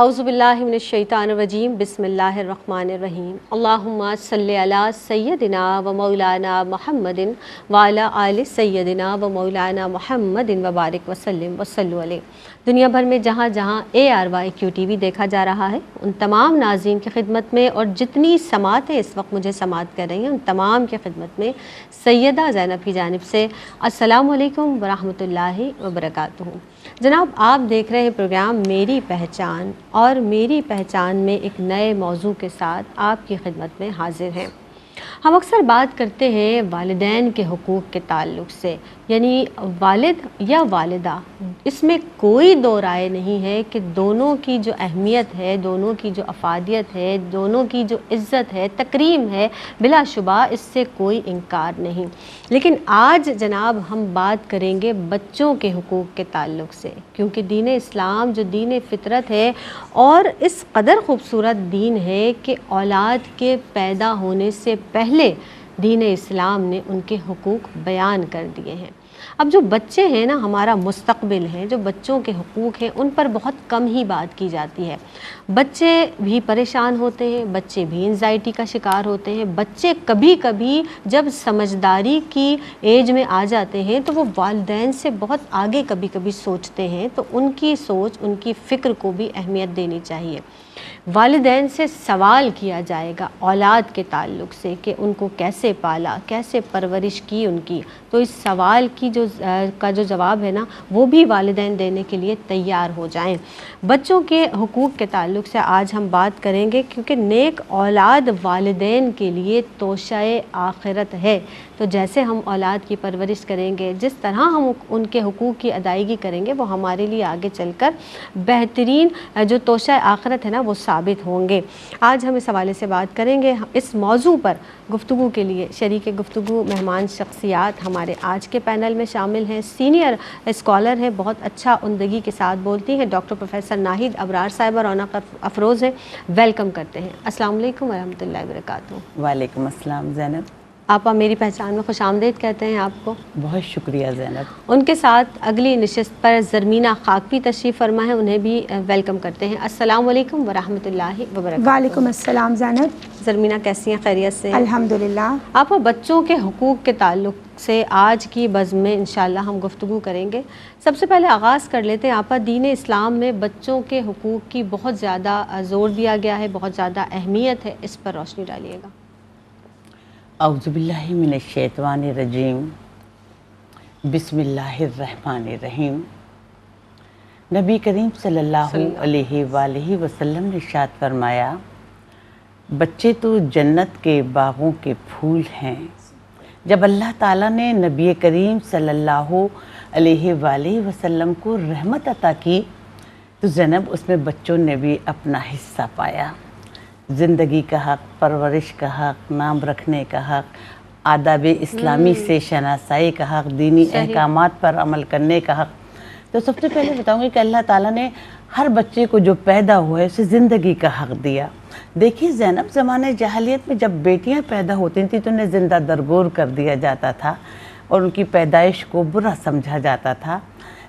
اعوذ باللہ من الشیطان الرجیم بسم اللہ الرحمن الرحیم اللہم صلی علی سیدنا و مولانا محمد وعلی آل سیدنا و مولانا محمد وبارک وسلم وصلو علیہ۔ دنیا بھر میں جہاں جہاں ARYQ TV دیکھا جا رہا ہے ان تمام ناظرین کی خدمت میں اور جتنی سماعتیں اس وقت مجھے سماعت کر رہی ہیں ان تمام کی خدمت میں سیدہ زینب کی جانب سے السلام علیکم ورحمۃ اللہ وبرکاتہ۔ جناب، آپ دیکھ رہے ہیں پروگرام میری پہچان، اور میری پہچان میں ایک نئے موضوع کے ساتھ آپ کی خدمت میں حاضر ہیں۔ ہم اکثر بات کرتے ہیں والدین کے حقوق کے تعلق سے، یعنی والد یا والدہ، اس میں کوئی دو رائے نہیں ہے کہ دونوں کی جو اہمیت ہے، دونوں کی جو افادیت ہے، دونوں کی جو عزت ہے، تکریم ہے، بلا شبہ اس سے کوئی انکار نہیں۔ لیکن آج جناب ہم بات کریں گے بچوں کے حقوق کے تعلق سے، کیونکہ دین اسلام جو دین فطرت ہے اور اس قدر خوبصورت دین ہے کہ اولاد کے پیدا ہونے سے پہلے دین اسلام نے ان کے حقوق بیان کر دیے ہیں۔ اب جو بچے ہیں نا، ہمارا مستقبل ہے، جو بچوں کے حقوق ہیں ان پر بہت کم ہی بات کی جاتی ہے۔ بچے بھی پریشان ہوتے ہیں، بچے بھی انزائٹی کا شکار ہوتے ہیں، بچے کبھی کبھی جب سمجھداری کی ایج میں آ جاتے ہیں تو وہ والدین سے بہت آگے کبھی کبھی سوچتے ہیں، تو ان کی سوچ، ان کی فکر کو بھی اہمیت دینی چاہیے۔ والدین سے سوال کیا جائے گا اولاد کے تعلق سے کہ ان کو کیسے پالا، کیسے پرورش کی ان کی، تو اس سوال کی جو جواب ہے نا وہ بھی والدین دینے کے لیے تیار ہو جائیں۔ بچوں کے حقوق کے تعلق سے آج ہم بات کریں گے، کیونکہ نیک اولاد والدین کے لیے توشہ آخرت ہے۔ تو جیسے ہم اولاد کی پرورش کریں گے، جس طرح ہم ان کے حقوق کی ادائیگی کریں گے، وہ ہمارے لیے آگے چل کر بہترین جو توشہ آخرت ہے نا وہ ثابت ہوں گے۔ آج ہم اس حوالے سے بات کریں گے۔ اس موضوع پر گفتگو کے لیے شریک گفتگو مہمان شخصیات ہمارے آج کے پینل میں شامل ہیں۔ سینئر اسکالر ہیں، بہت اچھا عمدگی کے ساتھ بولتی ہیں، ڈاکٹر پروفیسر ناہید ابرار صاحبہ رونق افروز ہیں۔ ویلکم کرتے ہیں۔ السلام علیکم ورحمۃ اللہ وبرکاتہ۔ وعلیکم السلام زینب۔ آپ میری پہچان میں خوش آمدید کہتے ہیں آپ کو۔ بہت شکریہ زینب۔ ان کے ساتھ اگلی نشست پر زرمینہ خاکوی تشریف فرما ہے، انہیں بھی ویلکم کرتے ہیں۔ السلام علیکم ورحمۃ اللہ وبرکاتہ۔ وعلیکم السلام زینب۔ زرمینہ کیسی ہیں؟ خیریت سے؟ الحمدللہ۔ آپ بچوں کے حقوق کے تعلق سے آج کی بزم میں انشاءاللہ ہم گفتگو کریں گے۔ سب سے پہلے آغاز کر لیتے ہیں، آپ دین اسلام میں بچوں کے حقوق کی بہت زیادہ زور دیا گیا ہے، بہت زیادہ اہمیت ہے، اس پر روشنی ڈالیے گا۔ اعوذ باللہ من الشیطان الرجیم بسم اللہ الرحمن الرحیم۔ نبی کریم صلی اللہ علیہ وآلہ وسلم نے ارشاد فرمایا، بچے تو جنت کے باغوں کے پھول ہیں۔ جب اللہ تعالیٰ نے نبی کریم صلی اللہ علیہ وآلہ وسلم کو رحمت عطا کی تو زینب اس میں بچوں نے بھی اپنا حصہ پایا۔ زندگی کا حق، پرورش کا حق، نام رکھنے کا حق، آداب اسلامی سے شناسائی کا حق، دینی احکامات پر عمل کرنے کا حق۔ تو سب سے پہلے بتاؤں گی کہ اللہ تعالیٰ نے ہر بچے کو جو پیدا ہوا ہے اسے زندگی کا حق دیا۔ دیکھیے زینب، زمانے جاہلیت میں جب بیٹیاں پیدا ہوتی تھیں تو انہیں زندہ درگور کر دیا جاتا تھا اور ان کی پیدائش کو برا سمجھا جاتا تھا،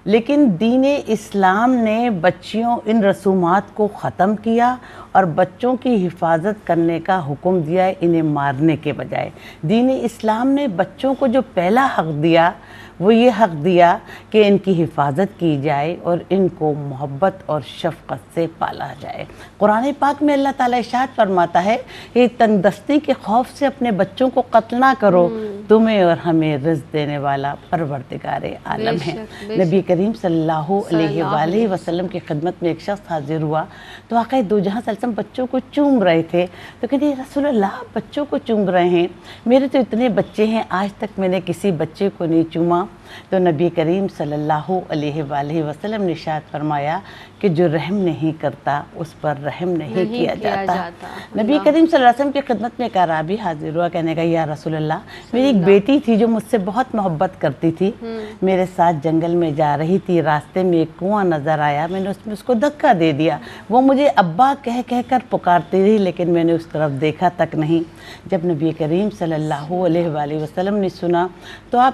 لیکن دین اسلام نے بچیوں ان رسومات کو ختم کیا اور بچوں کی حفاظت کرنے کا حکم دیا ہے، انہیں مارنے کے بجائے۔ دین اسلام نے بچوں کو جو پہلا حق دیا وہ یہ حق دیا کہ ان کی حفاظت کی جائے اور ان کو محبت اور شفقت سے پالا جائے۔ قرآن پاک میں اللہ تعالیٰ ارشاد فرماتا ہے کہ تنگ دستی کے خوف سے اپنے بچوں کو قتل نہ کرو، تمہیں اور ہمیں رزق دینے والا پروردگار عالم ہے۔ نبی کریم صلی اللہ علیہ وآلہ وسلم کی خدمت میں ایک شخص حاضر ہوا تو آقا دو جہاں صلی اللہ علیہ وسلم بچوں کو چوم رہے تھے، تو کہتے ہیں رسول اللہ بچوں کو چوم رہے ہیں، میرے تو اتنے بچے ہیں، آج تک میں نے کسی بچے کو نہیں چوما۔ تو نبی کریم صلی اللہ علیہ وآلہ وسلم نے ارشاد فرمایا کہ جو رحم نہیں کرتا اس پر رحم نہیں کیا جاتا۔ نبی کریم صلی اللہ علیہ وسلم کی خدمت میں ایک اعرابی حاضر ہوا، کہنے کا یا رسول اللہ، میری ایک بیٹی تھی جو مجھ سے بہت محبت کرتی تھی، میرے ساتھ جنگل میں جا رہی تھی، راستے میں ایک کنواں نظر آیا، میں نے اس کو دھکا دے دیا، وہ مجھے ابا کہہ کر پکارتی رہی لیکن میں نے اس طرف دیکھا تک نہیں۔ جب نبی کریم صلی اللہ علیہ وآلہ وسلم نے سنا تو آپ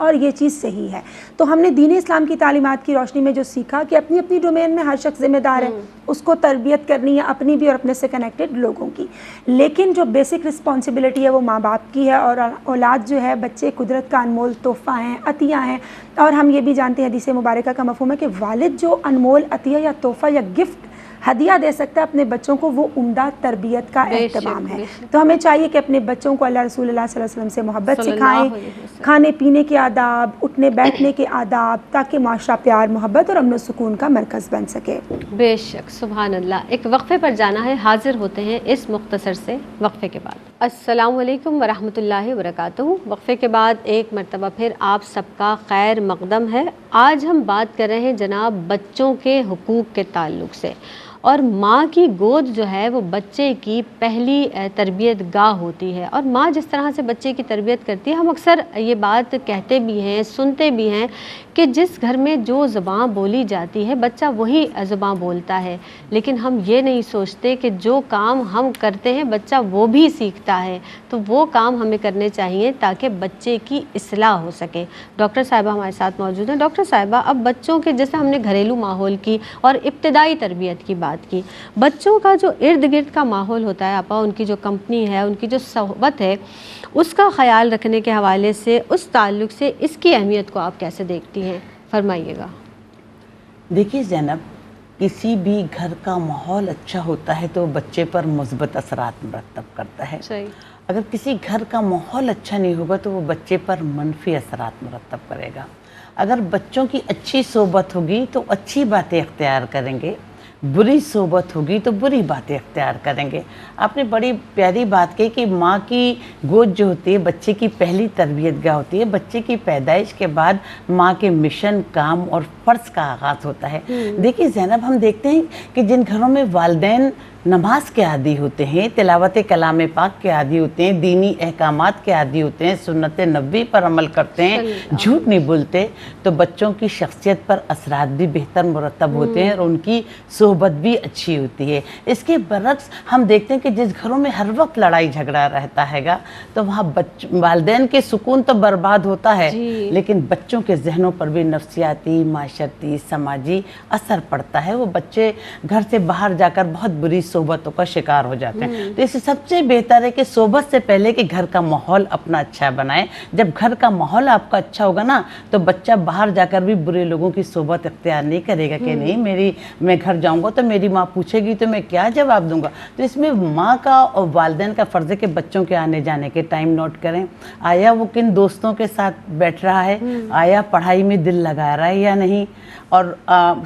اور یہ چیز صحیح ہے. تو ہم نے دین اسلام کی تعلیمات کی روشنی میں جو سیکھا کہ اپنی اپنی ڈومین میں ہر شخص ذمہ دار ہے, اس کو تربیت کرنی ہے اپنی بھی اور اپنے سے کنیکٹڈ لوگوں کی, لیکن جو بیسک رسپانسبلٹی ہے وہ ماں باپ کی ہے. اور اولاد جو ہے, بچے قدرت کا انمول تحفہ ہیں, عطیہ ہیں. اور ہم یہ بھی جانتے ہیں, حدیث مبارکہ کا مفہوم ہے کہ والد جو انمول عطیہ یا تحفہ یا گفٹ ہدیہ دے سکتا ہے اپنے بچوں کو, وہ عمدہ تربیت کا اہتمام ہے. تو ہمیں چاہیے کہ اپنے بچوں کو اللہ رسول اللہ صلی اللہ علیہ وسلم سے محبت سکھائیں, کھانے پینے کے آداب, اٹھنے بیٹھنے کے آداب, تاکہ معاشرہ پیار محبت اور امن و سکون کا مرکز بن سکے. بے شک, سبحان اللہ. ایک وقفے پر جانا ہے, حاضر ہوتے ہیں اس مختصر سے وقفے کے بعد. السلام علیکم ورحمۃ اللہ وبرکاتہ. وقفے کے بعد ایک مرتبہ پھر آپ سب کا خیر مقدم ہے. آج ہم بات کر رہے ہیں جناب بچوں کے حقوق کے تعلق سے, اور ماں کی گود جو ہے وہ بچے کی پہلی تربیت گاہ ہوتی ہے. اور ماں جس طرح سے بچے کی تربیت کرتی ہے, ہم اکثر یہ بات کہتے بھی ہیں, سنتے بھی ہیں کہ جس گھر میں جو زبان بولی جاتی ہے بچہ وہی زبان بولتا ہے. لیکن ہم یہ نہیں سوچتے کہ جو کام ہم کرتے ہیں بچہ وہ بھی سیکھتا ہے, تو وہ کام ہمیں کرنے چاہیے تاکہ بچے کی اصلاح ہو سکے. ڈاکٹر صاحبہ ہمارے ساتھ موجود ہیں. ڈاکٹر صاحبہ, اب بچوں کے, جیسے ہم نے گھریلو ماحول کی اور ابتدائی تربیت کی بات کی, بچوں کا جو ارد گرد کا ماحول ہوتا ہے آپا, ان کی جو کمپنی ہے, ان کی جو صحبت ہے, اس کا خیال رکھنے کے حوالے سے, اس تعلق سے اس کی اہمیت کو آپ کیسے دیکھتی ہیں, فرمائیے گا. دیکھیے زینب, کسی بھی گھر کا ماحول اچھا ہوتا ہے تو بچے پر مثبت اثرات مرتب کرتا ہے. صحیح. اگر کسی گھر کا ماحول اچھا نہیں ہوگا تو وہ بچے پر منفی اثرات مرتب کرے گا. اگر بچوں کی اچھی صحبت ہوگی تو اچھی باتیں اختیار کریں گے, بری صحبت ہوگی تو بری باتیں اختیار کریں گے. آپ نے بڑی پیاری بات کہی کہ ماں کی گود جو ہوتی ہے بچے کی پہلی تربیت گاہ ہوتی ہے. بچے کی پیدائش کے بعد ماں کے مشن, کام اور فرض کا آغاز ہوتا ہے. دیکھیے زینب, ہم دیکھتے ہیں کہ جن گھروں میں والدین نماز کے عادی ہوتے ہیں, تلاوت کلام پاک کے عادی ہوتے ہیں, دینی احکامات کے عادی ہوتے ہیں, سنت نبوی پر عمل کرتے ہیں, جھوٹ نہیں بولتے, تو بچوں کی شخصیت پر اثرات بھی بہتر مرتب ہوتے ہیں اور ان کی صحبت بھی اچھی ہوتی ہے. اس کے برعکس ہم دیکھتے ہیں کہ جس گھروں میں ہر وقت لڑائی جھگڑا رہتا ہے گا تو وہاں والدین کے سکون تو برباد ہوتا ہے, لیکن بچوں کے ذہنوں پر بھی نفسیاتی, معاشرتی, سماجی اثر پڑتا ہے. وہ بچے گھر سے باہر جا کر بہت بری صحبتوں کا شکار ہو جاتے ہیں. تو اس سے سب سے بہتر ہے کہ صحبت سے پہلے کہ گھر کا ماحول اپنا اچھا بنائیں. جب گھر کا ماحول آپ کا اچھا ہوگا نا تو بچہ باہر جا کر بھی برے لوگوں کی صحبت اختیار نہیں کرے گا کہ نہیں میں گھر جاؤں گا تو میری ماں پوچھے گی تو میں کیا جواب دوں گا. تو اس میں ماں کا اور والدین کا فرض ہے کہ بچوں کے آنے جانے کے ٹائم نوٹ کریں. آیا وہ کن دوستوں کے ساتھ بیٹھ رہا ہے, آیا پڑھائی میں دل لگا رہا ہے یا نہیں, اور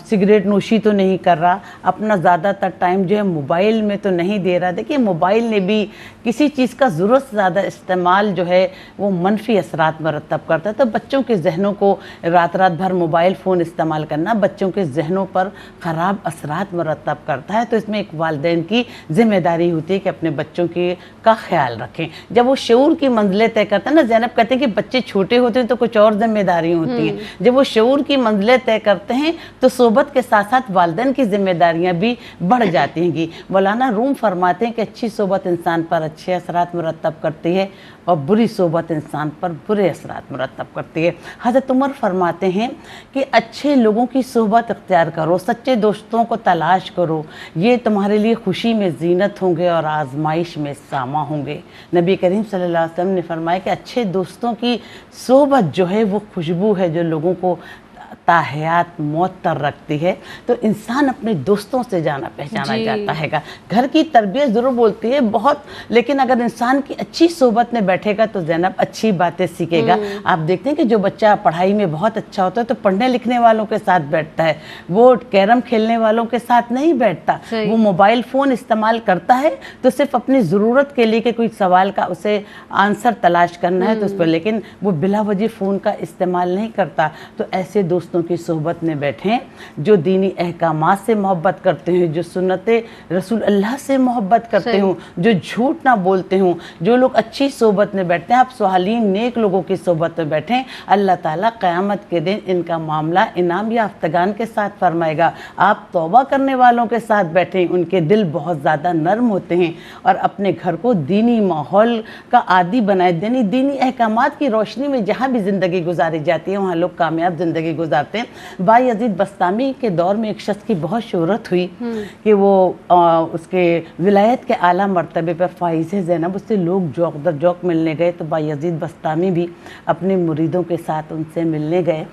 سگریٹ نوشی تو نہیں کر رہا, اپنا زیادہ تر ٹائم جو ہے موبائل میں تو نہیں دے رہا. دیکھیے موبائل نے بھی کسی چیز کا ضرورت سے زیادہ استعمال جو ہے وہ منفی اثرات مرتب کرتا ہے. تو بچوں کے ذہنوں کو رات بھر موبائل فون استعمال کرنا بچوں کے ذہنوں پر خراب اثرات مرتب کرتا ہے. تو اس میں ایک والدین کی ذمہ داری ہوتی ہے کہ اپنے بچوں کا خیال رکھیں. جب وہ شعور کی منزلیں طے کرتے ہیں نا, زینب کہتے ہیں کہ بچے چھوٹے ہوتے ہیں تو کچھ اور ذمہ داریاں ہوتی ہیں. جب وہ شعور کی منزلیں طے کرتے ہیں تو صحبت کے ساتھ ساتھ والدین کی ذمہ داریاں بھی بڑھ جاتی ہیں گی. مولانا روم فرماتے ہیں کہ اچھی صحبت انسان پر اچھے اثرات مرتب کرتی ہے اور بری صحبت انسان پر برے اثرات مرتب کرتی ہے. حضرت عمر فرماتے ہیں کہ اچھے لوگوں کی صحبت اختیار کرو, سچے دوستوں کو تلاش کرو, یہ تمہارے لیے خوشی میں زینت ہوں گے اور آزمائش میں ساما ہوں گے. نبی کریم صلی اللہ علیہ وسلم نے فرمایا کہ اچھے دوستوں کی صحبت جو ہے وہ خوشبو ہے جو لوگوں کو تاحیات معطر رکھتی ہے. تو انسان اپنے دوستوں سے جانا پہچانا جاتا ہے گا. گھر کی تربیت ضرور بولتی ہے بہت, لیکن اگر انسان کی اچھی صحبت میں بیٹھے گا تو زینب اچھی باتیں سیکھے گا. آپ دیکھتے ہیں کہ جو بچہ پڑھائی میں بہت اچھا ہوتا ہے تو پڑھنے لکھنے والوں کے ساتھ بیٹھتا ہے, وہ کیرم کھیلنے والوں کے ساتھ نہیں بیٹھتا. وہ موبائل فون استعمال کرتا ہے تو صرف اپنی ضرورت کے لیے کہ کوئی سوال کا اسے آنسر تلاش کرنا ہے تو اس پر, لیکن وہ بلا وجہ فون کا استعمال نہیں کرتا. تو ایسے دوستوں دوستوں کی صحبت میں بیٹھیں جو دینی احکامات سے محبت کرتے ہیں, جو سنت رسول اللہ سے محبت کرتے ہوں, جو جھوٹ نہ بولتے ہوں, جو لوگ اچھی صحبت میں بیٹھتے ہیں. آپ صالحین نیک لوگوں کی صحبت میں بیٹھیں, اللہ تعالیٰ قیامت کے دن ان کا معاملہ انعام یافتگان کے ساتھ فرمائے گا. آپ توبہ کرنے والوں کے ساتھ بیٹھیں, ان کے دل بہت زیادہ نرم ہوتے ہیں, اور اپنے گھر کو دینی ماحول کا عادی بنائے. دینی احکامات کی روشنی میں جہاں بھی زندگی گزاری جاتی ہے وہاں لوگ کامیاب زندگی گزارتے ہیں. بایزید بسطامی کے دور میں ایک شخص کی بہت شہرت ہوئی کہ وہ اس کے ولایت کے اعلیٰ مرتبے پر فائز زینب, اس سے لوگ جوق در جوق ملنے گئے. تو بایزید بسطامی بھی اپنے مریدوں کے ساتھ ان سے ملنے گئے.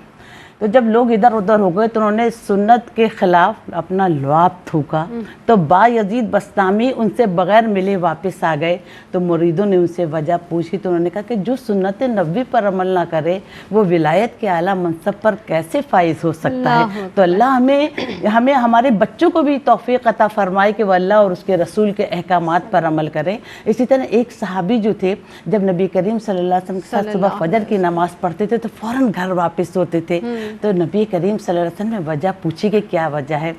تو جب لوگ ادھر ادھر ہو گئے تو انہوں نے سنت کے خلاف اپنا لعاب تھوکا. تو بایزید بسطامی ان سے بغیر ملے واپس آ گئے. تو مریدوں نے ان سے وجہ پوچھی تو انہوں نے کہا کہ جو سنت نبوی پر عمل نہ کرے وہ ولایت کے اعلیٰ منصب پر کیسے فائز ہو سکتا ہے. تو اللہ ہمیں ہمارے بچوں کو بھی توفیق عطا فرمائے کہ وہ اللہ اور اس کے رسول کے احکامات پر عمل کریں. اسی طرح ایک صحابی جو تھے جب نبی کریم صلی اللہ علیہ وسلم کے ساتھ صبح فجر کی نماز پڑھتے تھے تو فوراً گھر واپس ہوتے تھے. تو نبی کریم صلی اللہ علیہ وسلم نے وجہ پوچھی کہ کیا وجہ ہے.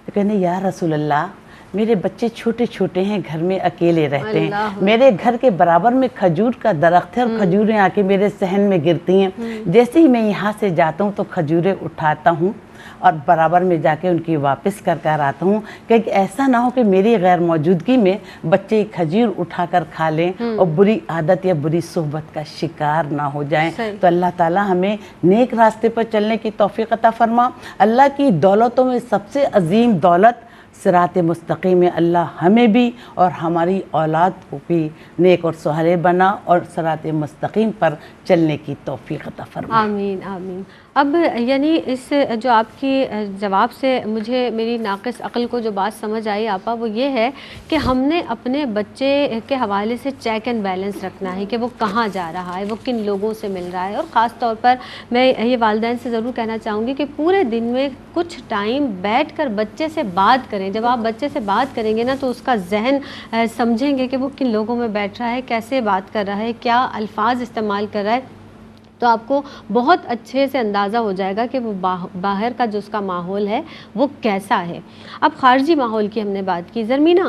تو کہنے یا رسول اللہ میرے بچے چھوٹے چھوٹے ہیں, گھر میں اکیلے رہتے ہیں, میرے گھر کے برابر میں کھجور کا درخت ہے اور کھجوریں آ کے میرے صحن میں گرتی ہیں. جیسے ہی میں یہاں سے جاتا ہوں تو کھجوریں اٹھاتا ہوں اور برابر میں جا کے ان کی واپس کر آتا ہوں کہ ایسا نہ ہو کہ میری غیر موجودگی میں بچے کھجور اٹھا کر کھا لیں اور بری عادت یا بری صحبت کا شکار نہ ہو جائیں. تو اللہ تعالیٰ ہمیں نیک راستے پر چلنے کی توفیق عطا فرما. اللہ کی دولتوں میں سب سے عظیم دولت صراط مستقیم ہے. اللہ ہمیں بھی اور ہماری اولاد کو بھی نیک اور صالح بنا اور صراط مستقیم پر چلنے کی توفیق عطا فرما. آمین آمین. اب یعنی اس جو آپ کی جواب سے مجھے میری ناقص عقل کو جو بات سمجھ آئی آپا وہ یہ ہے کہ ہم نے اپنے بچے کے حوالے سے چیک اینڈ بیلنس رکھنا ہے کہ وہ کہاں جا رہا ہے, وہ کن لوگوں سے مل رہا ہے. اور خاص طور پر میں یہ والدین سے ضرور کہنا چاہوں گی کہ پورے دن میں کچھ ٹائم بیٹھ کر بچے سے بات کریں. جب آپ بچے سے بات کریں گے نا تو اس کا ذہن سمجھیں گے کہ وہ کن لوگوں میں بیٹھ رہا ہے, کیسے بات کر رہا ہے, کیا الفاظ استعمال کر رہا ہے. تو آپ کو بہت اچھے سے اندازہ ہو جائے گا کہ وہ باہر کا جو اس کا ماحول ہے وہ کیسا ہے. اب خارجی ماحول کی ہم نے بات کی. زرمینہ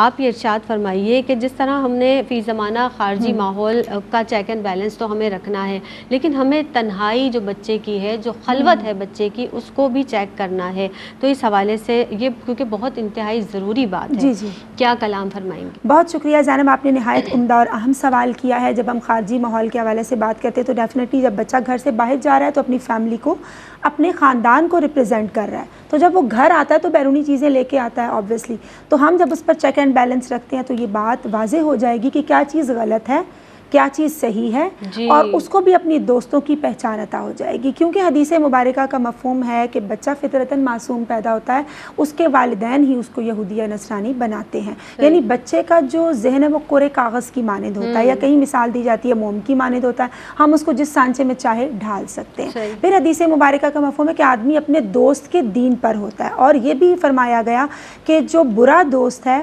آپ یہ ارشاد فرمائیے کہ جس طرح ہم نے فی زمانہ خارجی ماحول کا چیک اینڈ بیلنس تو ہمیں رکھنا ہے, لیکن ہمیں تنہائی جو بچے کی ہے, جو خلوت ہے بچے کی, اس کو بھی چیک کرنا ہے. تو اس حوالے سے یہ کیونکہ بہت انتہائی ضروری بات ہے. جی کیا کلام فرمائیں گے؟ بہت شکریہ زینب, آپ نے نہایت عمدہ اور اہم سوال کیا ہے. جب ہم خارجی ماحول کے حوالے سے بات کرتے ہیں تو ڈیفینیٹلی جب بچہ گھر سے باہر جا رہا ہے تو اپنی فیملی کو, اپنے خاندان کو ریپرزینٹ کر رہا ہے. تو جب وہ گھر آتا ہے تو بیرونی چیزیں لے کے آتا ہے آبویسلی. تو ہم جب اس پر چیک اینڈ بیلنس رکھتے ہیں تو یہ بات واضح ہو جائے گی کہ کیا چیز غلط ہے, کیا چیز صحیح ہے, اور اس کو بھی اپنی دوستوں کی پہچان عطا ہو جائے گی. کیونکہ حدیث مبارکہ کا مفہوم ہے کہ بچہ فطرتاً معصوم پیدا ہوتا ہے, اس کے والدین ہی اس کو یہودی یا نصرانی بناتے ہیں. یعنی بچے کا جو ذہن ہے وہ کورے کاغذ کی مانند ہوتا ہے, یا کہیں مثال دی جاتی ہے موم کی مانند ہوتا ہے, ہم اس کو جس سانچے میں چاہے ڈھال سکتے ہیں. پھر حدیث مبارکہ کا مفہوم ہے کہ آدمی اپنے دوست کے دین پر ہوتا ہے, اور یہ بھی فرمایا گیا کہ جو برا دوست ہے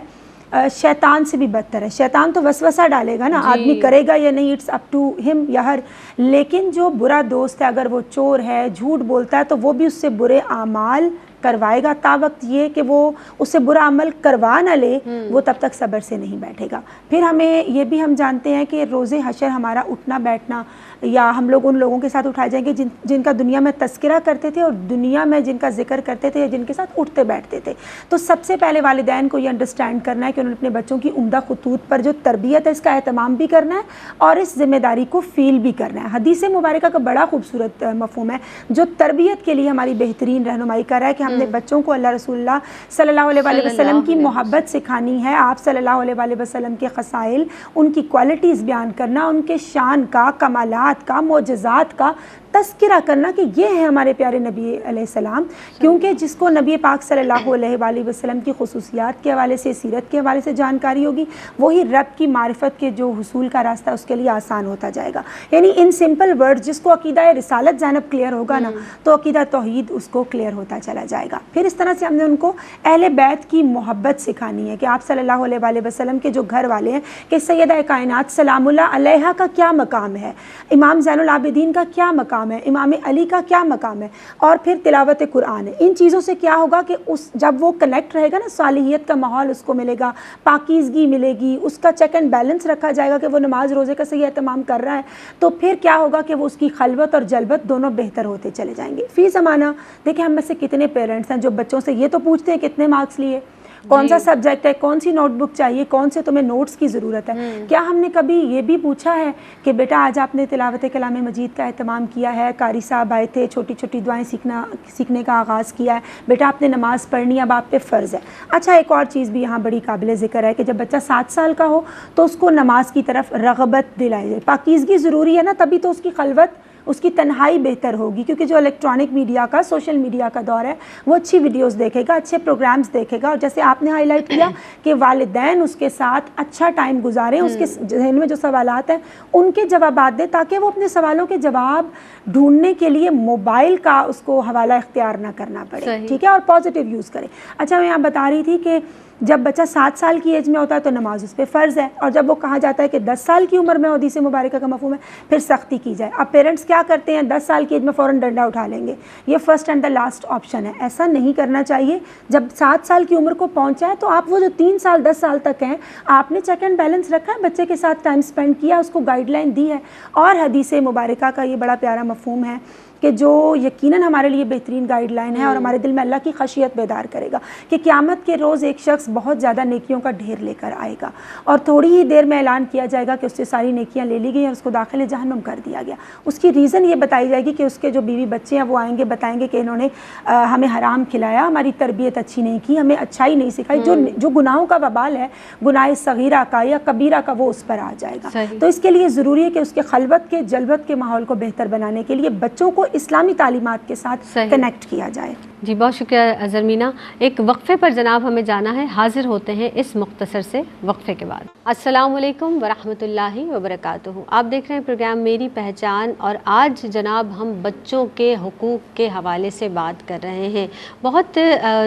شیطان سے بھی بدتر ہے. شیطان تو وسوسہ ڈالے گا نا, آدمی کرے گا یا نہیں, اٹس اپ ٹو ہم یا ہر. لیکن جو برا دوست ہے, اگر وہ چور ہے, جھوٹ بولتا ہے, تو وہ بھی اس سے برے اعمال کروائے گا, تا وقت یہ کہ وہ اس سے برا عمل کروا نہ لے وہ تب تک صبر سے نہیں بیٹھے گا. پھر ہمیں یہ بھی ہم جانتے ہیں کہ روز حشر ہمارا اٹھنا بیٹھنا, یا ہم لوگ ان لوگوں کے ساتھ اٹھائے جائیں گے جن کا دنیا میں تذکرہ کرتے تھے اور دنیا میں جن کا ذکر کرتے تھے یا جن کے ساتھ اٹھتے بیٹھتے تھے. تو سب سے پہلے والدین کو یہ انڈرسٹینڈ کرنا ہے کہ انہوں نے اپنے بچوں کی عمدہ خطوط پر جو تربیت ہے اس کا اہتمام بھی کرنا ہے اور اس ذمہ داری کو فیل بھی کرنا ہے. حدیث مبارکہ کا بڑا خوبصورت مفہوم ہے جو تربیت کے لیے ہماری بہترین رہنمائی کر رہا ہے کہ ہم نے بچوں کو اللہ رسول اللہ صلی اللہ علیہ وسلم کی محبت سکھانی ہے, آپ صلی اللہ علیہ وسلم کے خصائل, ان کی کوالٹیز بیان کرنا, ان کے شان کا, کمالات کا, معجزات کا تذکرہ کرنا کہ یہ ہے ہمارے پیارے نبی علیہ السلام. کیونکہ جس کو نبی پاک صلی اللہ علیہ وسلم کی خصوصیات کے حوالے سے, سیرت کے حوالے سے جانکاری ہوگی, وہی رب کی معرفت کے جو حصول کا راستہ اس کے لیے آسان ہوتا جائے گا. یعنی ان سمپل ورڈ جس کو عقیدہ رسالت زینب کلیئر ہوگا نا, تو عقیدہ توحید اس کو کلیئر ہوتا چلا جائے گا. پھر اس طرح سے ہم نے ان کو اہل بیت کی محبت سکھانی ہے کہ آپ صلی اللہ علیہ وسلم کے جو گھر والے ہیں, کہ سیدہ کائنات سلام اللہ علیہا کا کیا مقام ہے. امام زین العابدین کا کیا مقام ہے، امام علی کا کیا مقام ہے، اور پھر تلاوت قرآن ہے. ان چیزوں سے کیا ہوگا کہ جب وہ کنیکٹ رہے گا نا، صالحیت کا ماحول اس کو ملے گا، پاکیزگی ملے گی، اس کا چیک اینڈ بیلنس رکھا جائے گا کہ وہ نماز روزے کا صحیح اہتمام کر رہا ہے، تو پھر کیا ہوگا کہ وہ اس کی خلوت اور جلوت دونوں بہتر ہوتے چلے جائیں گے. فی زمانہ دیکھیں ہم میں سے کتنے پیرنٹس ہیں جو بچوں سے یہ تو پوچھتے ہیں کتنے مارکس لیے، کون سا سبجیکٹ ہے، کون سی نوٹ بک چاہیے، کون سے تمہیں نوٹس کی ضرورت ہے. کیا ہم نے کبھی یہ بھی پوچھا ہے کہ بیٹا آج آپ نے تلاوت کلام مجید کا اہتمام کیا ہے، قاری صاحب آئے تھے، چھوٹی چھوٹی دعائیں سیکھنے کا آغاز کیا ہے، بیٹا آپ نے نماز پڑھنی، اب آپ پہ فرض ہے. اچھا ایک اور چیز بھی یہاں بڑی قابل ذکر ہے کہ جب بچہ 7 سال کا ہو تو اس کو نماز کی طرف رغبت دلائی جائے. پاکیزگی ضروری ہے نا، تبھی تو اس کی خلوت، اس کی تنہائی بہتر ہوگی، کیونکہ جو الیکٹرانک میڈیا کا، سوشل میڈیا کا دور ہے، وہ اچھی ویڈیوز دیکھے گا، اچھے پروگرامز دیکھے گا، اور جیسے آپ نے ہائی لائٹ کیا کہ والدین اس کے ساتھ اچھا ٹائم گزاریں، اس کے ذہن میں جو سوالات ہیں ان کے جوابات دیں، تاکہ وہ اپنے سوالوں کے جواب ڈھونڈنے کے لیے موبائل کا اس کو حوالہ اختیار نہ کرنا پڑے. ٹھیک ہے، اور پازیٹیو یوز کریں. اچھا میں یہاں بتا رہی تھی کہ جب بچہ 7 سال کی ایج میں ہوتا ہے تو نماز اس پہ فرض ہے، اور جب وہ کہا جاتا ہے کہ 10 سال کی عمر میں، حدیث مبارکہ کا مفہوم ہے، پھر سختی کی جائے. اب پیرنٹس کیا کرتے ہیں، 10 سال کی ایج میں فوراً ڈنڈا اٹھا لیں گے، یہ first and the last option ہے. ایسا نہیں کرنا چاہیے. جب 7 سال کی عمر کو پہنچا ہے تو آپ وہ جو 3 سال 10 سال تک ہیں، آپ نے چیک اینڈ بیلنس رکھا ہے، بچے کے ساتھ ٹائم سپینڈ کیا، اس کو گائیڈ لائن دی ہے. اور حدیث مبارکہ کا یہ بڑا پیارا مفہوم ہے کہ جو یقیناً ہمارے لیے بہترین گائیڈ لائن ہے، اور ہمارے دل میں اللہ کی خشیت بیدار کرے گا کہ قیامت کے روز ایک شخص بہت زیادہ نیکیوں کا ڈھیر لے کر آئے گا، اور تھوڑی ہی دیر میں اعلان کیا جائے گا کہ اس سے ساری نیکیاں لے لی گئی اور اس کو داخل جہنم کر دیا گیا. اس کی ریزن یہ بتائی جائے گی کہ اس کے جو بیوی بچے ہیں وہ آئیں گے، بتائیں گے کہ انہوں نے ہمیں حرام کھلایا، ہماری تربیت اچھی نہیں کی، ہمیں اچھائی نہیں سکھائی. جو گناہوں کا وبال ہے، گناہ صغیرہ کا یا کبیرہ کا، وہ اس پر آ جائے گا. تو اس کے لیے ضروری ہے کہ اس کے خلوت کے جلوت کے ماحول کو بہتر بنانے کے لیے بچوں کو اسلامی تعلیمات کے ساتھ کنیکٹ کیا جائے. جی بہت شکریہ زرمینہ. ایک وقفے پر جناب ہمیں جانا ہے، حاضر ہوتے ہیں اس مختصر سے وقفے کے بعد. السلام علیکم ورحمۃ اللہ وبرکاتہ. آپ دیکھ رہے ہیں پروگرام میری پہچان، اور آج جناب ہم بچوں کے حقوق کے حوالے سے بات کر رہے ہیں. بہت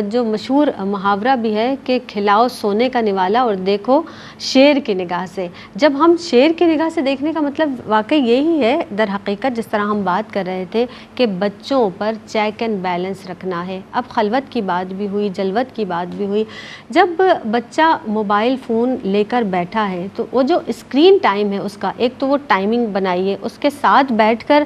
جو مشہور محاورہ بھی ہے کہ کھلاؤ سونے کا نوالا اور دیکھو شیر کی نگاہ سے. جب ہم شیر کی نگاہ سے دیکھنے کا مطلب واقعی یہی ہے در حقیقت، جس طرح ہم بات کر رہے تھے کہ بچوں پر چیک اینڈ بیلنس رکھنا ہے. اب خلوت کی بات بھی ہوئی، جلوت کی بات بھی ہوئی. جب بچہ موبائل فون لے کر بیٹھا ہے تو وہ جو اسکرین ٹائم ہے اس کا، ایک تو وہ ٹائمنگ بنائیے، اس کے ساتھ بیٹھ کر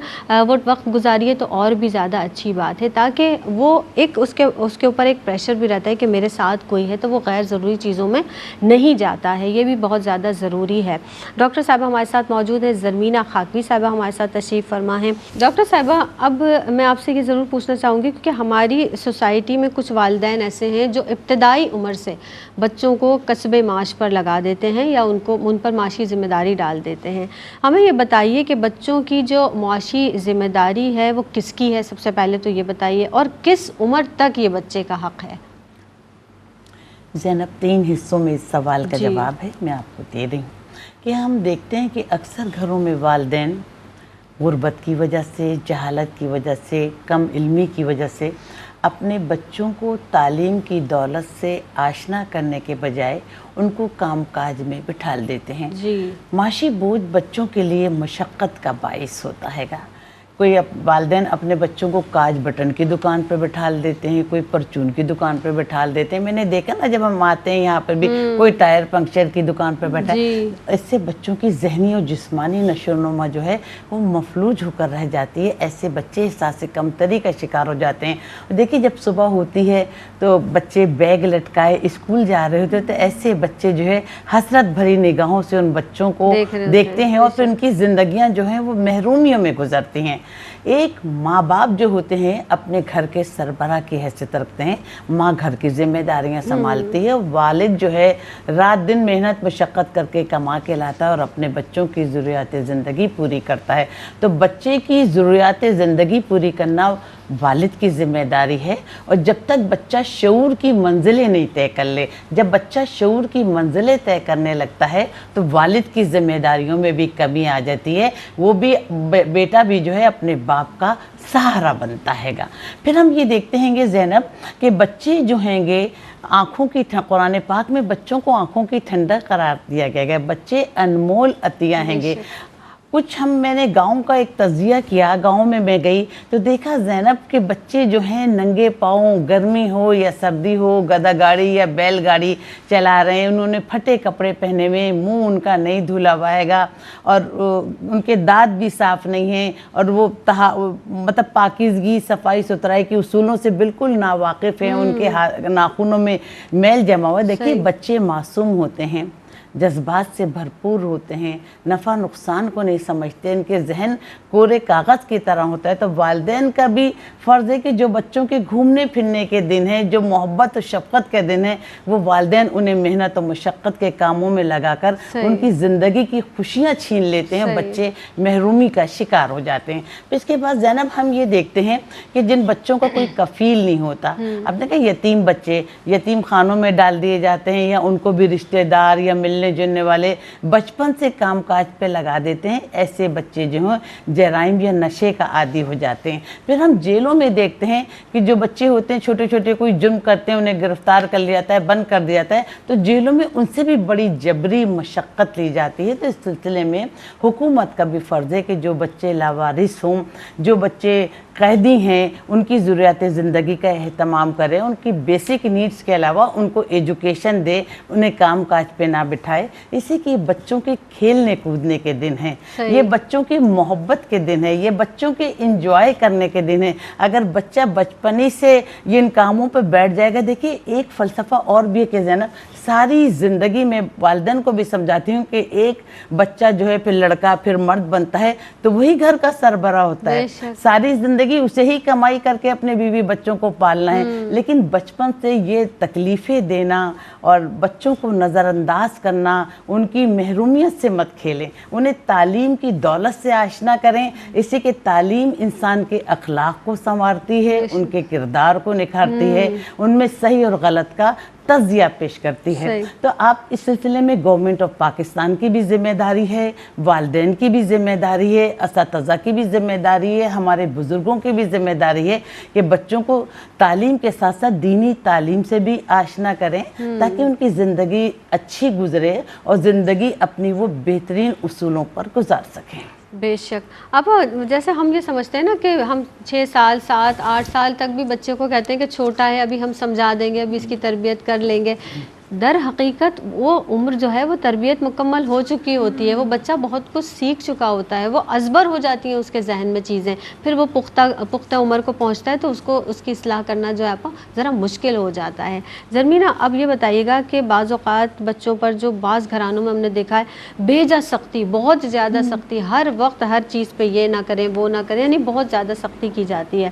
وہ وقت گزاریے تو اور بھی زیادہ اچھی بات ہے، تاکہ وہ ایک اس کے اوپر ایک پریشر بھی رہتا ہے کہ میرے ساتھ کوئی ہے، تو وہ غیر ضروری چیزوں میں نہیں جاتا ہے. یہ بھی بہت زیادہ ضروری ہے. ڈاکٹر صاحبہ ہمارے ساتھ موجود ہیں، زرمینہ خاکوی صاحبہ ہمارے ساتھ تشریف فرما ہیں. ڈاکٹر صاحبہ اب میں آپ سے یہ ضرور پوچھنا چاہوں گی، کیونکہ ہماری سوسائٹی میں کچھ والدین ایسے ہیں جو ابتدائی عمر سے بچوں کو کسب معاش پر لگا دیتے ہیں یا ان پر معاشی ذمہ داری ڈال دیتے ہیں. ہمیں یہ بتائیے کہ بچوں کی جو معاشی ذمہ داری ہے وہ کس کی ہے، سب سے پہلے تو یہ بتائیے، اور کس عمر تک یہ بچے کا حق ہے؟ زینب 3 حصوں میں اس سوال کا جواب ہے، میں آپ کو دے رہی ہوں. کہ ہم دیکھتے ہیں کہ اکثر گھروں میں والدین غربت کی وجہ سے، جہالت کی وجہ سے، کم علمی کی وجہ سے اپنے بچوں کو تعلیم کی دولت سے آشنا کرنے کے بجائے ان کو کام کاج میں بٹھال دیتے ہیں. معاشی بوجھ بچوں کے لیے مشقت کا باعث ہوتا ہے گا. کوئی والدین اپنے بچوں کو کاج بٹن کی دکان پہ بٹھال دیتے ہیں، کوئی پرچون کی دکان پہ بٹھال دیتے ہیں. میں نے دیکھا نا جب ہم آتے ہیں یہاں پر بھی کوئی ٹائر پنکچر کی دکان پہ بیٹھا ہے. اس سے بچوں کی ذہنی اور جسمانی نشو و نما جو ہے وہ مفلوج ہو کر رہ جاتی ہے. ایسے بچے احساس کمتری کا شکار ہو جاتے ہیں. دیکھیے جب صبح ہوتی ہے تو بچے بیگ لٹکائے اسکول جا رہے ہوتے ہیں، تو ایسے بچے جو ہے حسرت بھری نگاہوں سے ان بچوں کو دیکھتے ہیں، اور پھر ان کی زندگیاں جو ہیں وہ محرومیوں میں گزرتی ہیں. ایک ماں باپ جو ہوتے ہیں اپنے گھر کے سربراہ کی حیثیت رکھتے ہیں. ماں گھر کی ذمہ داریاں سنبھالتی ہے، والد جو ہے رات دن محنت مشقت کر کے کما کے لاتا ہے اور اپنے بچوں کی ضروریات زندگی پوری کرتا ہے. تو بچے کی ضروریات زندگی پوری کرنا والد کی ذمہ داری ہے. اور جب تک بچہ شعور کی منزلیں نہیں طے کر لے، جب بچہ شعور کی منزلیں طے کرنے لگتا ہے تو والد کی ذمہ داریوں میں بھی کمی آ جاتی ہے. وہ بھی بیٹا بھی جو ہے اپنے باپ کا سہارا بنتا ہے گا. پھر ہم یہ دیکھتے ہیں گے زینب کہ بچے جو ہیں گے آنکھوں کی قرآن پاک میں بچوں کو آنکھوں کی ٹھنڈک قرار دیا گیا ہے. بچے انمول عطیہ ہیں گے. کچھ میں نے گاؤں کا ایک تجزیہ کیا، گاؤں میں گئی تو دیکھا زینب کے بچے جو ہیں ننگے پاؤں، گرمی ہو یا سردی ہو، گدا گاڑی یا بیل گاڑی چلا رہے ہیں، انہوں نے پھٹے کپڑے پہنے ہوئے، منہ ان کا نہیں دھلا ہوا ہے گا، اور ان کے دانت بھی صاف نہیں ہیں، اور وہ مطلب پاکیزگی صفائی ستھرائی کے اصولوں سے بالکل ناواقف ہیں، ان کے ناخنوں میں میل جمع ہوا ہے۔ دیکھیے بچے معصوم ہوتے ہیں، جذبات سے بھرپور ہوتے ہیں، نفع نقصان کو نہیں سمجھتے، ان کے ذہن کورے کاغذ کی طرح ہوتا ہے۔ تو والدین کا بھی فرض ہے کہ جو بچوں کے گھومنے پھرنے کے دن ہیں، جو محبت و شفقت کے دن ہیں، وہ والدین انہیں محنت و مشقت کے کاموں میں لگا کر ان کی زندگی کی خوشیاں چھین لیتے ہیں، بچے محرومی کا شکار ہو جاتے ہیں۔ پھر اس کے بعد زینب ہم یہ دیکھتے ہیں کہ جن بچوں کا کوئی کفیل نہیں ہوتا، اب دیکھیں یتیم بچے یتیم خانوں میں ڈال دیے جاتے ہیں، یا ان کو بھی رشتہ دار یا ملنے جلنے والے بچپن سے کام کاج پہ لگا دیتے ہیں، ایسے بچے جو ہیں جرائم یا نشے کا عادی ہو جاتے ہیں۔ پھر ہم جیلوں میں دیکھتے ہیں کہ جو بچے ہوتے ہیں چھوٹے چھوٹے کوئی جرم کرتے ہیں، انہیں گرفتار کر لیا جاتا ہے، بند کر دیا جاتا ہے، تو جیلوں میں ان سے بھی بڑی جبری مشقت لی جاتی ہے۔ تو اس سلسلے میں حکومت کا بھی فرض ہے کہ جو بچے لاوارث ہوں، جو بچے قیدی ہیں، ان کی ضروریات زندگی کا اہتمام کرے، ان کی بیسک نیڈز کے علاوہ ان کو ایجوکیشن دے، انہیں کام کاج پہ نہ بٹھائے۔ اسی کی بچوں کے کھیلنے کودنے کے دن ہیں، یہ بچوں کی محبت کے دن ہیں، یہ بچوں کے انجوائے کرنے کے دن ہیں۔ اگر بچہ بچپنی سے یہ ان کاموں پہ بیٹھ جائے گا، دیکھیے ایک فلسفہ اور بھی ہے کہ زینب ساری زندگی میں والدین کو بھی سمجھاتی ہوں کہ ایک بچہ جو ہے پھر لڑکا پھر مرد بنتا ہے تو وہی گھر کا سربراہ ہوتا ہے، ساری زندگی اسے ہی کمائی کر کے اپنے بیوی بچوں کو پالنا ہے، لیکن بچپن سے یہ تکلیفیں دینا اور بچوں کو نظر انداز کرنا، ان کی محرومیت سے مت کھیلیں، انہیں تعلیم کی دولت سے آشنا کریں۔ اسی کے تعلیم انسان کے اخلاق کو سنوارتی ہے، ان کے کردار کو نکھارتی ہے، ان میں صحیح اور غلط کا تجزیہ پیش کرتی ہے۔ تو آپ اس سلسلے میں گورنمنٹ آف پاکستان کی بھی ذمہ داری ہے، والدین کی بھی ذمہ داری ہے، اساتذہ کی بھی ذمہ داری ہے، ہمارے بزرگوں کی بھی ذمہ داری ہے کہ بچوں کو تعلیم کے ساتھ ساتھ دینی تعلیم سے بھی آشنا کریں تاکہ ان کی زندگی اچھی گزرے اور زندگی اپنی وہ بہترین اصولوں پر گزار سکیں۔ بے شک۔ اب جیسے ہم یہ سمجھتے ہیں نا کہ ہم 6 سال 7 8 سال تک بھی بچے کو کہتے ہیں کہ چھوٹا ہے، ابھی ہم سمجھا دیں گے، ابھی اس کی تربیت کر لیں گے۔ در حقیقت وہ عمر جو ہے وہ تربیت مکمل ہو چکی ہوتی ہے، وہ بچہ بہت کچھ سیکھ چکا ہوتا ہے، وہ ازبر ہو جاتی ہیں اس کے ذہن میں چیزیں، پھر وہ پختہ عمر کو پہنچتا ہے تو اس کی اصلاح کرنا جو ہے ذرا مشکل ہو جاتا ہے۔ زرمینہ اب یہ بتائیے گا کہ بعض اوقات بچوں پر جو بعض گھرانوں میں ہم نے دیکھا ہے بے جا سختی، بہت زیادہ سختی، ہر وقت ہر چیز پہ یہ نہ کریں وہ نہ کریں، یعنی بہت زیادہ سختی کی جاتی ہے۔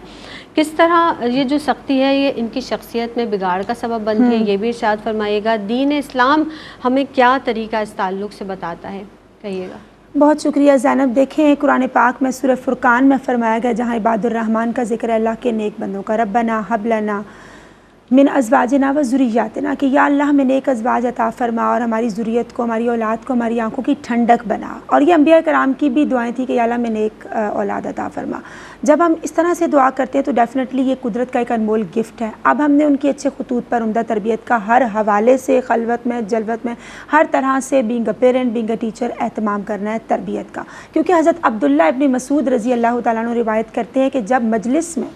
کس طرح یہ جو سختی ہے یہ ان کی شخصیت میں بگاڑ کا سبب بنتی ہے، یہ بھی ارشاد فرمائیے گا۔ دین اسلام ہمیں کیا طریقہ اس تعلق سے بتاتا ہے، کہیے گا۔ بہت شکریہ زینب۔ دیکھیں قرآن پاک میں سورہ فرقان میں فرمایا گیا، جہاں عباد الرحمن کا ذکر ہے، اللہ کے نیک بندوں کا، ربنا حب لنا من ازواجنا و ذریاتنا، کہ یا اللہ ہمیں نیک ازواج عطا فرما اور ہماری ذریت کو، ہماری اولاد کو ہماری آنکھوں کی ٹھنڈک بنا۔ اور یہ انبیاء کرام کی بھی دعائیں تھیں کہ یا اللہ ہمیں نیک اولاد عطا فرما۔ جب ہم اس طرح سے دعا کرتے ہیں تو ڈیفینیٹلی یہ قدرت کا ایک انمول گفٹ ہے۔ اب ہم نے ان کی اچھے خطوط پر عمدہ تربیت کا ہر حوالے سے، خلوت میں جلوت میں، ہر طرح سے being a parent being a teacher اہتمام کرنا ہے تربیت کا، کیونکہ حضرت عبداللہ ابن مسعود رضی اللہ تعالیٰ عنہ روایت کرتے ہیں کہ جب مجلس میں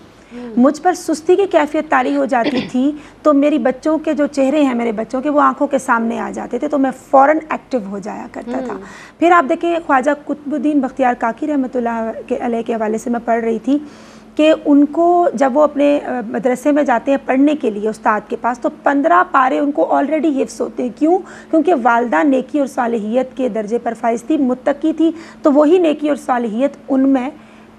مجھ پر سستی کی کیفیت طاری ہو جاتی تھی تو میری بچوں کے جو چہرے ہیں میرے بچوں کے وہ آنکھوں کے سامنے آ جاتے تھے، تو میں فوراً ایکٹیو ہو جایا کرتا تھا۔ پھر آپ دیکھیں خواجہ قطب الدین بختیار کاکی رحمۃ اللہ علیہ کے حوالے سے میں پڑھ رہی تھی کہ ان کو جب وہ اپنے مدرسے میں جاتے ہیں پڑھنے کے لیے استاد کے پاس تو 15 پارے ان کو آلریڈی حفظ ہوتے ہیں۔ کیوں؟ کیونکہ والدہ نیکی اور صالحیت کے درجے پر فائز تھی، متقی تھی، تو وہی نیکی اور صالحیت ان میں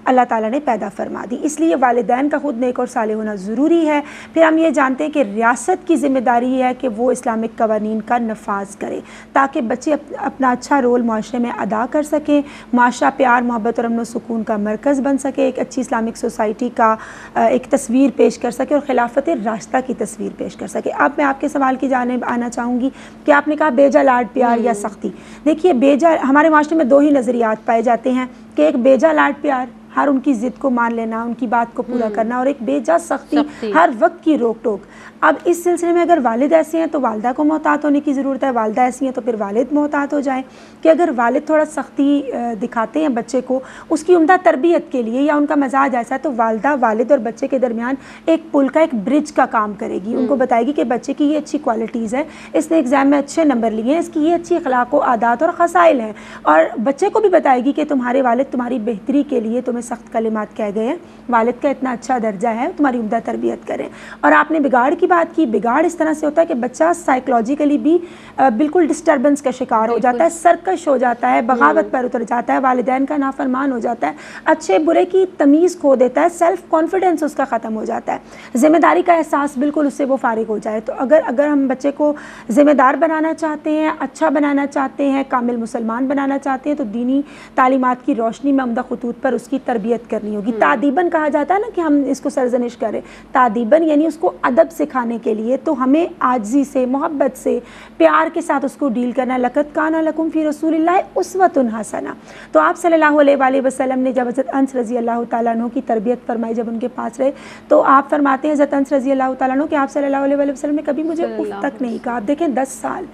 اللہ تعالیٰ نے پیدا فرما دی۔ اس لیے والدین کا خود نیک اور صالح ہونا ضروری ہے۔ پھر ہم یہ جانتے ہیں کہ ریاست کی ذمہ داری ہے کہ وہ اسلامک قوانین کا نفاذ کرے تاکہ بچے اپنا اچھا رول معاشرے میں ادا کر سکیں، معاشرہ پیار محبت اور امن و سکون کا مرکز بن سکے، ایک اچھی اسلامک سوسائٹی کا ایک تصویر پیش کر سکے اور خلافت راستہ کی تصویر پیش کر سکے۔ اب میں آپ کے سوال کی جانب آنا چاہوں گی کہ آپ نے کہا بیجا لاڈ پیار یا سختی۔ دیکھیے بیجا، ہمارے معاشرے میں 2 ہی نظریات پائے جاتے ہیں کہ ایک بیجا لاڈ پیار، ہر ان کی ضد کو مان لینا، ان کی بات کو پورا کرنا، اور ایک بے جا سختی، ہر وقت کی روک ٹوک۔ اب اس سلسلے میں اگر والد ایسے ہیں تو والدہ کو محتاط ہونے کی ضرورت ہے، والدہ ایسی ہیں تو پھر والد محتاط ہو جائیں کہ اگر والد تھوڑا سختی دکھاتے ہیں بچے کو اس کی عمدہ تربیت کے لیے، یا ان کا مزاج ایسا ہے، تو والدہ والد اور بچے کے درمیان ایک پل کا، ایک برج کا کام کرے گی، ان کو بتائے گی کہ بچے کی یہ اچھی کوالٹیز ہیں، اس نے ایگزام میں اچھے نمبر لیے ہیں، اس کی یہ اچھی اخلاق و عادات اور خصائل ہیں، اور بچے کو بھی بتائے گی کہ تمہارے والد تمہاری بہتری کے لیے تمہیں سخت کلمات کہہ گئے ہیں، والد کا اتنا اچھا درجہ ہے، تمہاری عمدہ تربیت کریں۔ اور آپ نے بگاڑ کی بات کی، بگاڑ اس طرح سے ہوتا ہے کہ بچہ سائیکلوجیکلی بھی بالکل ڈسٹربنس کا شکار ہو جاتا ہے، سرکش ہو جاتا ہے، بغاوت پر اتر جاتا ہے، والدین کا نافرمان ہو جاتا ہے، اچھے برے کی تمیز کھو دیتا ہے، سیلف کانفیڈنس اس کا ختم ہو جاتا ہے، ذمہ داری کا احساس بالکل اس سے وہ فارغ ہو جائے۔ تو اگر ہم بچے کو ذمہ دار بنانا چاہتے ہیں، اچھا بنانا چاہتے ہیں، کامل مسلمان بنانا چاہتے ہیں، تو دینی تعلیمات کی روشنی میں عمدہ خطوط پر اس کی تربیت کرنی ہوگی۔ تادیباً کہا جاتا ہے نا کہ ہم اس کو سرزنش کریں، تادیباً یعنی اس کو ادب سکھانے کے لیے تو ہمیں عاجزی سے، محبت سے، پیار کے ساتھ اس کو ڈیل کرنا ہے۔ لقد کان لکم فی رسول اللہ اسوۃ حسنہ۔ تو آپ صلی اللہ علیہ وآلہ وسلم نے جب حضرت انس رضی اللہ تعالیٰ عنہ کی تربیت فرمائی، جب ان کے پاس رہے تو آپ فرماتے ہیں حضرت انس رضی اللہ تعالیٰ عنہ کہ آپ صلی اللہ علیہ وآلہ وسلم نے کبھی مجھے اف تک نہیں کہا۔ آپ دیکھیں 10 سال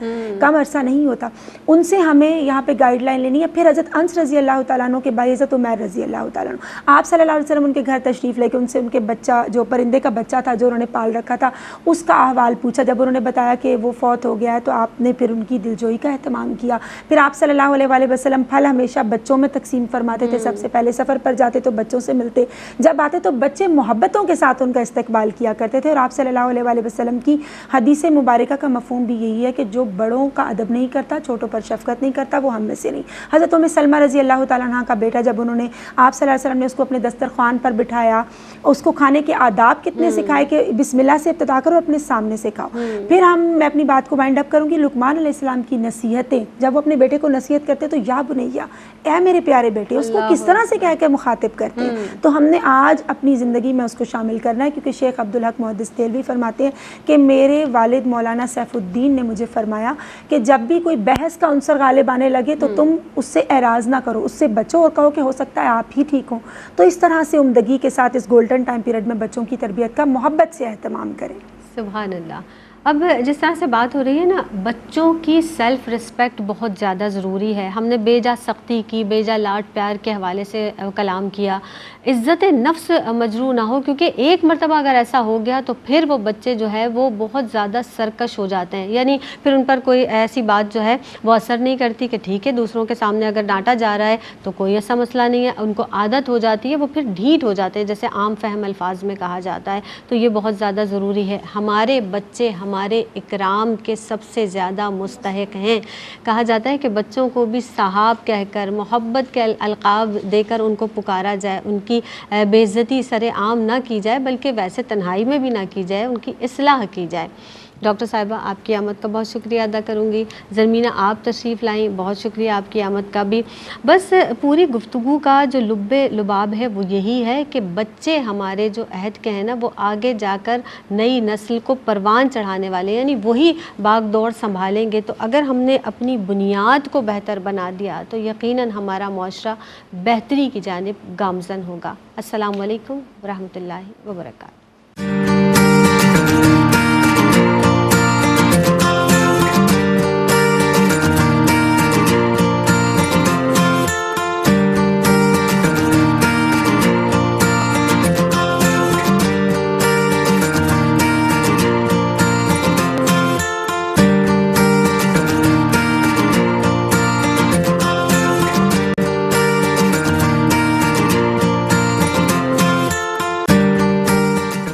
کم عرصہ نہیں ہوتا، ان سے ہمیں یہاں پہ گائیڈ لائن لینی ہے۔ پھر حضرت انس رضی اللہ تعالیٰ عنہ کے بھائی حضرت عمیر رضی اللہ تعالیٰ عنہ، آپ صلی اللہ علیہ وسلم ان کے گھر تشریف لے کے ان سے ان کے بچہ، جو پرندے کا بچہ تھا جو انہوں نے پال رکھا تھا، اس کا احوال پوچھا۔ جب انہوں نے بتایا کہ وہ فوت ہو گیا ہے تو آپ نے پھر ان کی دلجوئی کا اہتمام کیا۔ پھر آپ صلی اللہ علیہ وآلہ وسلم پھل ہمیشہ بچوں میں تقسیم فرماتے تھے، سب سے پہلے سفر پر جاتے تو بچوں سے ملتے، جب آتے تو بچے محبتوں کے ساتھ ان کا استقبال کیا کرتے تھے۔ اور آپ صلی اللہ علیہ وآلہ وسلم کی حدیث مبارکہ کا مفہوم بھی یہی ہے کہ جو بڑوں کا ادب نہیں کرتا، چھوٹوں پر شفقت نہیں کرتا، وہ ہم میں سے نہیں۔ حضرت ام سلمہ رضی اللہ تعالیٰ عنہ کا بیٹا، جب انہوں نے آپ صلی اللہ علیہ وسلم نے اس کو اپنے دسترخوان پر بٹھایا، اس کو کھانے کے آداب کتنے سکھائے کہ بسم اللہ سے ابتدا کرو، اپنے سامنے سے کھاؤ۔ پھر میں اپنی بات کو وائنڈ اپ کروں گی، لقمان علیہ السلام کی نصیحتیں، جب وہ اپنے بیٹے کو نصیحت کرتے تو یا بنیا، اے میرے پیارے بیٹے، اس کو کس طرح سے کہہ کے مخاطب کرتے ہیں۔ تو ہم نے آج اپنی زندگی میں اس کو شامل کرنا ہے، کیونکہ شیخ عبدالحق محدث دہلوی فرماتے ہیں کہ میرے والد مولانا سیف الدین نے مجھے فرمایا کہ جب بھی کوئی بحث کا عنصر غالب آنے لگے تو تم اس سے اعراض نہ کرو، اس سے بچو اور کہو کہ ہو سکتا ہے آپ ہی ٹھیک ہوں۔ تو اس طرح سے عمدگی کے ساتھ اس گولڈن ٹائم پیریڈ میں بچوں کی تربیت کا محبت سے اہتمام کریں۔ سبحان اللہ۔ اب جس طرح سے بات ہو رہی ہے نا، بچوں کی سیلف رسپیکٹ بہت زیادہ ضروری ہے۔ ہم نے بے جا سختی کی، بے جا لاڈ پیار کے حوالے سے کلام کیا، عزت نفس مجروح نہ ہو، کیونکہ ایک مرتبہ اگر ایسا ہو گیا تو پھر وہ بچے جو ہے وہ بہت زیادہ سرکش ہو جاتے ہیں، یعنی پھر ان پر کوئی ایسی بات جو ہے وہ اثر نہیں کرتی کہ ٹھیک ہے دوسروں کے سامنے اگر ڈانٹا جا رہا ہے تو کوئی ایسا مسئلہ نہیں ہے، ان کو عادت ہو جاتی ہے، وہ پھر ڈھیٹ ہو جاتے ہیں، جیسے عام فہم الفاظ میں کہا جاتا ہے۔ تو یہ بہت زیادہ ضروری ہے۔ ہمارے بچے ہمارے اکرام کے سب سے زیادہ مستحق ہیں۔ کہا جاتا ہے کہ بچوں کو بھی صاحب کہہ کر، محبت کے القاب دے کر ان کو پکارا جائے، ان کی بے عزتی سر عام نہ کی جائے، بلکہ ویسے تنہائی میں بھی نہ کی جائے، ان کی اصلاح کی جائے۔ ڈاکٹر صاحبہ، آپ کی آمد کا بہت شکریہ ادا کروں گی۔ زرمینہ، آپ تشریف لائیں، بہت شکریہ آپ کی آمد کا بھی۔ بس پوری گفتگو کا جو لب لباب ہے وہ یہی ہے کہ بچے ہمارے جو عہد کے ہیں نا، وہ آگے جا کر نئی نسل کو پروان چڑھانے والے، یعنی وہی باغ دوڑ سنبھالیں گے۔ تو اگر ہم نے اپنی بنیاد کو بہتر بنا دیا تو یقیناً ہمارا معاشرہ بہتری کی جانب گامزن ہوگا۔ السلام علیکم ورحمۃ اللہ وبرکاتہ۔